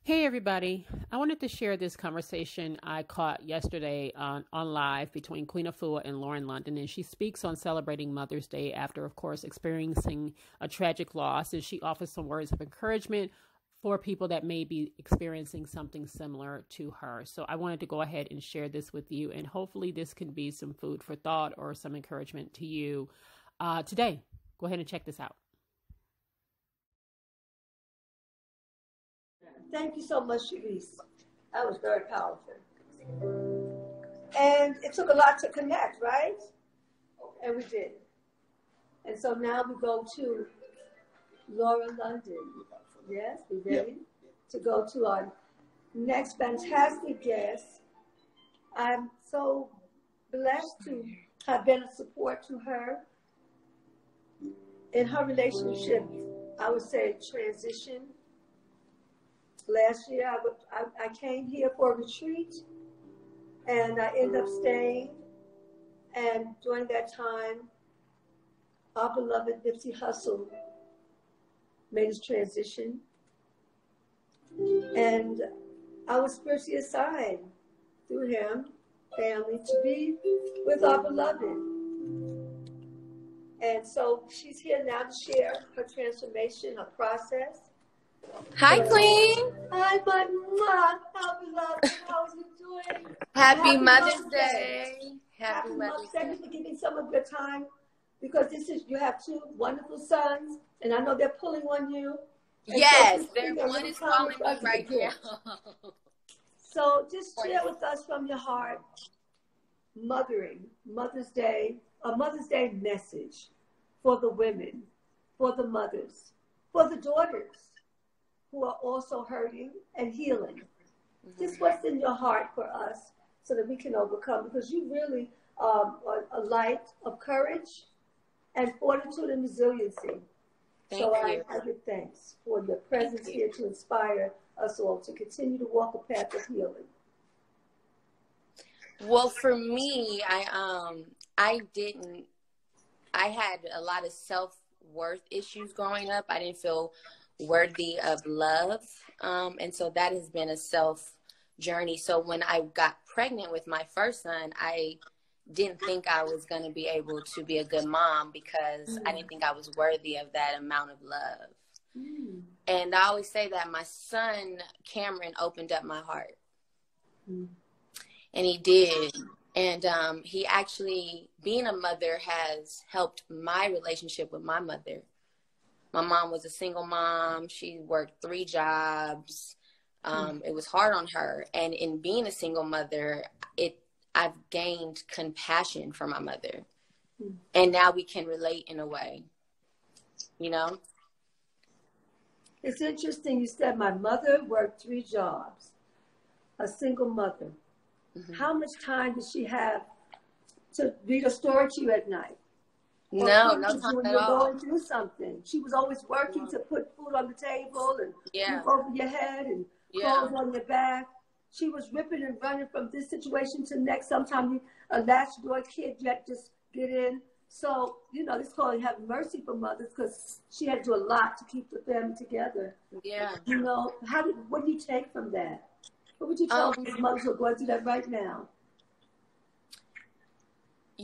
Hey everybody, I wanted to share this conversation I caught yesterday on live between Queen Afua and Lauren London, and she speaks on celebrating Mother's Day after, of course, experiencing a tragic loss, and she offers some words of encouragement for people that may be experiencing something similar to her. So I wanted to go ahead and share this with you, and hopefully this can be some food for thought or some encouragement to you today. Go ahead and check this out. Thank you so much, Sharice. That was very powerful. And it took a lot to connect, right? And we did. And so now we go to Laura London. Yes, we ready to go to our next fantastic guest. I'm so blessed to have been a support to her in her relationship. I would say transition. Last year, I came here for a retreat, and I ended up staying. And during that time, our beloved Nipsey Hussle made his transition. And I was spiritually assigned through him, family, to be with our beloved. And so she's here now to share her transformation, her process. Hi, Queen. Hi, my mom. How beloved. How are you doing? Happy Mother's Day. Happy Mother's Day. Thank you for giving some of your time, because you have two wonderful sons, and I know they're pulling on you. Yes, one is calling me right now. So just share with us from your heart, mothering, Mother's Day, a Mother's Day message for the women, for the mothers, for the daughters who are also hurting and healing. Just what's in your heart for us so that we can overcome, because you really are a light of courage and fortitude and resiliency. I give thanks for your presence here to inspire us all to continue to walk a path of healing. Well, for me, I had a lot of self-worth issues growing up. I didn't feel worthy of love. And so that has been a self journey. So when I got pregnant with my first son, I didn't think I was going to be able to be a good mom, because I didn't think I was worthy of that amount of love. And I always say that my son, Cameron, opened up my heart. And he did. And he actually, being a mother, has helped my relationship with my mother. My mom was a single mom. She worked 3 jobs. It was hard on her. And in being a single mother, I've gained compassion for my mother. And now we can relate in a way, you know? It's interesting. You said my mother worked 3 jobs, a single mother. How much time did she have to read a story to you at night? No time when at you're all. going through something. She was always working to put food on the table and roof over your head and clothes on your back. She was ripping and running from this situation to next. Sometimes a latch door kid, you had to just get in. So, this calling have mercy for mothers, because she had to do a lot to keep the family together. Yeah. What do you take from that? What would you tell these mothers who are going through that right now?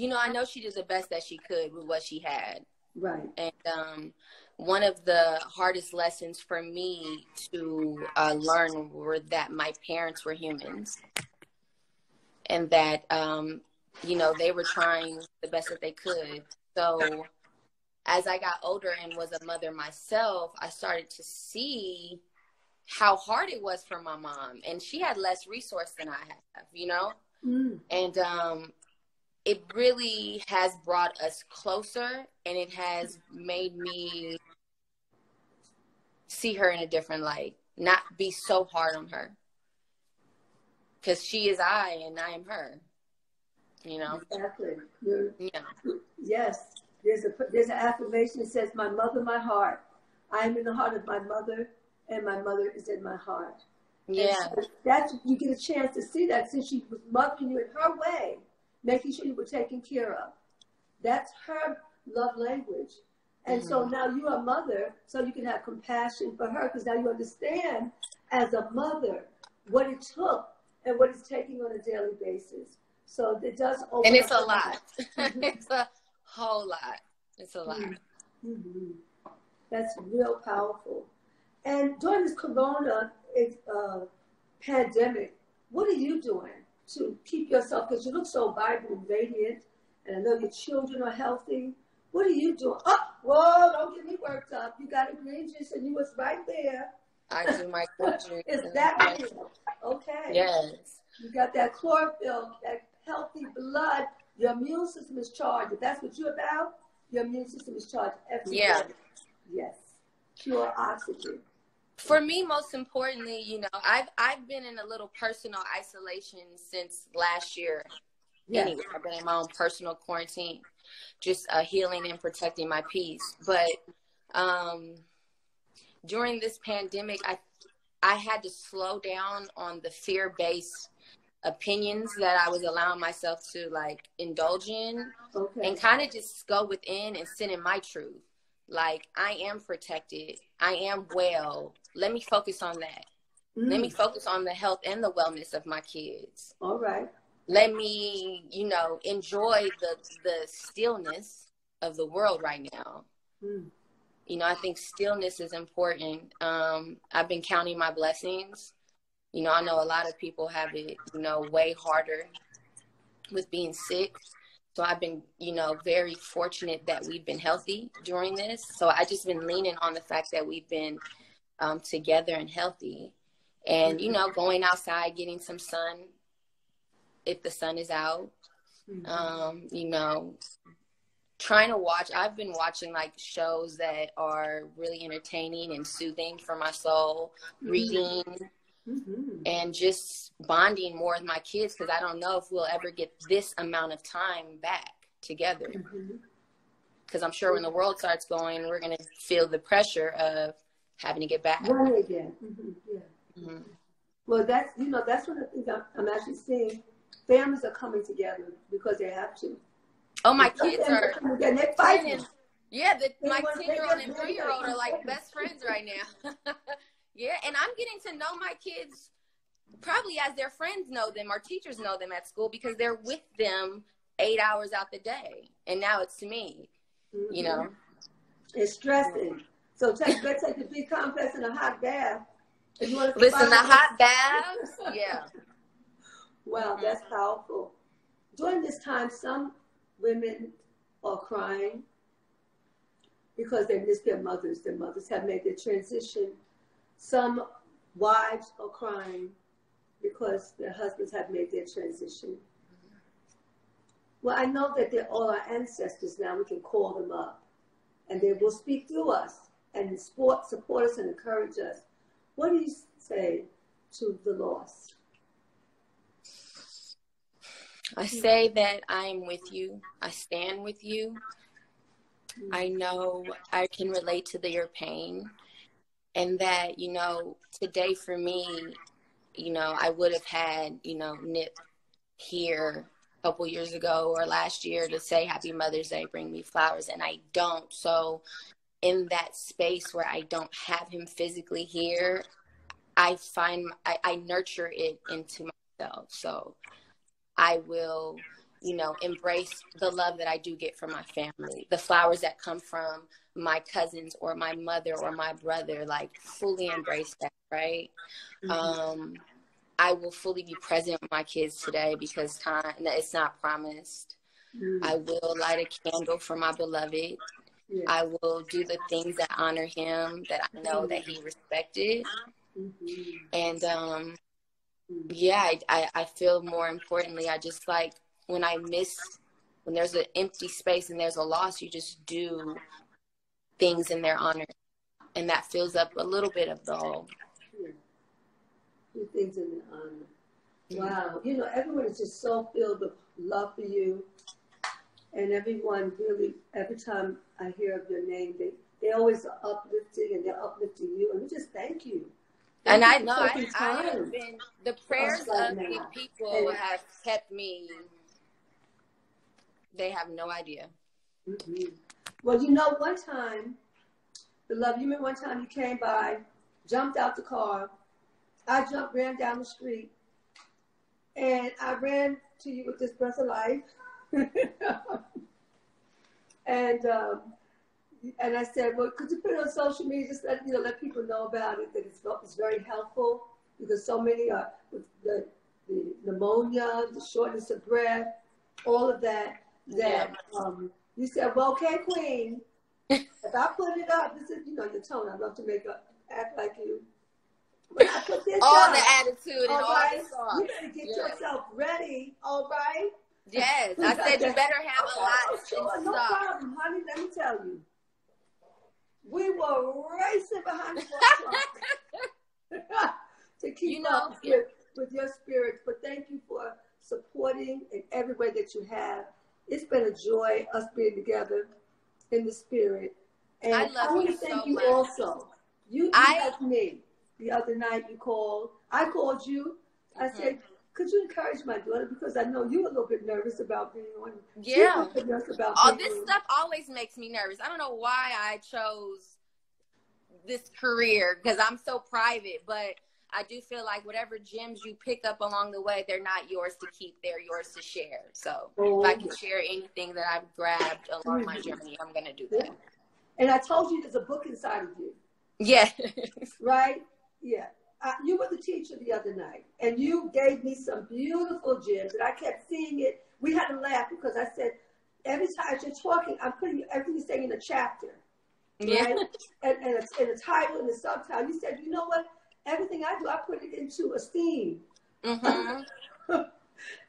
I know she did the best that she could with what she had. Right. And one of the hardest lessons for me to learn were that my parents were humans, and that, they were trying the best that they could. So as I got older and was a mother myself, I started to see how hard it was for my mom. And she had less resource than I have, And it really has brought us closer, and it has made me see her in a different light, not be so hard on her, because she is I and I am her, Exactly. Yes. There's an affirmation that says, my mother, my heart. I am in the heart of my mother, and my mother is in my heart. Yeah. So you get a chance to see that, since she was mothering you in her way, making sure you were taken care of. That's her love language. And so now you're a mother, so you can have compassion for her, because now you understand as a mother, what it took and what it's taking on a daily basis. So it does open And it's up a lot. It's a whole lot. It's a lot. Mm-hmm. That's real powerful. And during this corona pandemic, what are you doing to keep yourself, because you look so vibrant and radiant, and I know your children are healthy. What are you doing? Oh, whoa, don't get me worked up. You got a green juice and you was right there. I do my green juice. Is that real? Okay. Yes. You got that chlorophyll, that healthy blood. Your immune system is charged. If that's what you're about, your immune system is charged every day. Yes. Pure oxygen. For me, most importantly, you know, I've been in a little personal isolation since last year. Yes. Anyway, I've been in my own personal quarantine, just healing and protecting my peace. But during this pandemic, I had to slow down on the fear-based opinions that I was allowing myself to like indulge in, and kind of just go within and sit in my truth. Like, I am protected. I am well. Let me focus on that. Let me focus on the health and the wellness of my kids. All right. Let me, you know, enjoy the stillness of the world right now. You know, I think stillness is important. I've been counting my blessings. You know, I know a lot of people have it, you know, way harder with being sick. So I've been, you know, very fortunate that we've been healthy during this. So I just been leaning on the fact that we've been together and healthy, and, you know, going outside, getting some sun if the sun is out, you know, trying to watch. I've been watching like shows that are really entertaining and soothing for my soul, reading, and just bonding more with my kids, because I don't know if we'll ever get this amount of time back together. Because I'm sure when the world starts going, we're going to feel the pressure of having to get back. Right again. Well, that's, you know, that's one of the things I'm actually seeing. Families are coming together because they have to. Oh, my kids are they're fighting. Yeah, my 10-year-old and 3-year-old are like best friends right now. Yeah, and I'm getting to know my kids probably as their friends know them or teachers know them at school, because they're with them 8 hours out the day. And now it's me, you know. It's stressing. So let's take the B complex in a hot bath. If you want to listen, the hot baths, yeah. Wow, that's powerful. During this time, some women are crying because they miss their mothers. Their mothers have made their transition. Some wives are crying because their husbands have made their transition. Well, I know that they're all our ancestors now. We can call them up, and they will speak through us and support us and encourage us. What do you say to the lost? I say that I am with you. I stand with you. I know I can relate to your pain. And that, you know, today for me, you know, I would have had, you know, Nip here a couple years ago or last year to say Happy Mother's Day, bring me flowers, and I don't. So in that space where I don't have him physically here, I nurture it into myself. So I will, you know, embrace the love that I do get from my family, the flowers that come from my cousins or my mother or my brother, like fully embrace that, right? I will fully be present with my kids today because time, it's not promised. I will light a candle for my beloved. I will do the things that honor him, that I know that he respected. And yeah, I feel more importantly, I just like when there's an empty space and there's a loss, you just do things in their honor, and that fills up a little bit of the hole. Do things in their honor. Wow. You know, everyone is just so filled with love for you, and everyone really, every time I hear of your name, they always are uplifting, and they're uplifting you, and we just thank you. And I know I have been, the prayers of these people have kept me, they have no idea. Well, you know, one time, beloved, you remember one time you came by, jumped out the car, I ran down the street, and I ran to you with this breath of life. And I said, well, could you put it on social media, just let people know about it, that it's very helpful, because so many are with the pneumonia, the shortness of breath, all of that. You said, well, okay, Queen, if I put it up, this is, your tone. I love to act like you. When I put this all up, the attitude and all right, the sauce. you better get yourself ready, all right? Yes, I said you better have a lot Sure, no problem, honey. Let me tell you. We were racing behind the truck to keep up with your spirit. But thank you for supporting in every way that you have. It's been a joy, us being together in the spirit. And I want to thank you also. You helped me the other night. You called. I called you. I said, could you encourage my daughter? Because I know you were a little bit nervous about being on. Yeah. This stuff always makes me nervous. I don't know why I chose this career, because I'm so private, but I do feel like whatever gems you pick up along the way, they're not yours to keep, they're yours to share. So if I can share anything that I've grabbed along my journey, I'm going to do that. And I told you there's a book inside of you. Yeah. Right? Yeah. You were the teacher the other night, and you gave me some beautiful gems, and I kept seeing it. We had to laugh because I said, every time you're talking, I'm putting everything you're saying in a chapter, right? and a title and a subtitle. You said, you know what? Everything I do, I put it into a theme. And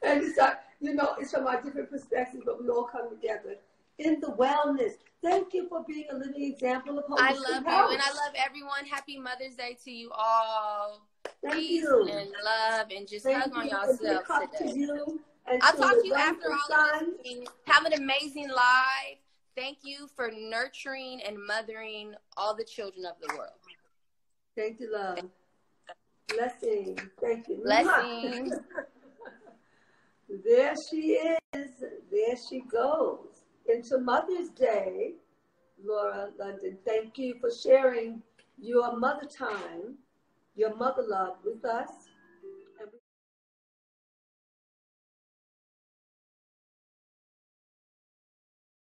it's like, it's from our different perspectives, but we all come together in the wellness. Thank you for being a living example of holistic I love health. you, and I love everyone. Happy Mother's Day to you all. Peace and love, and just hug on yourselves today. I'll talk to you after all of this. Have an amazing life. Thank you for nurturing and mothering all the children of the world. Thank you, love. Blessing. Thank you. Blessing. There she is. There she goes. Into Mother's Day, Laura London. Thank you for sharing your mother time, your mother love with us.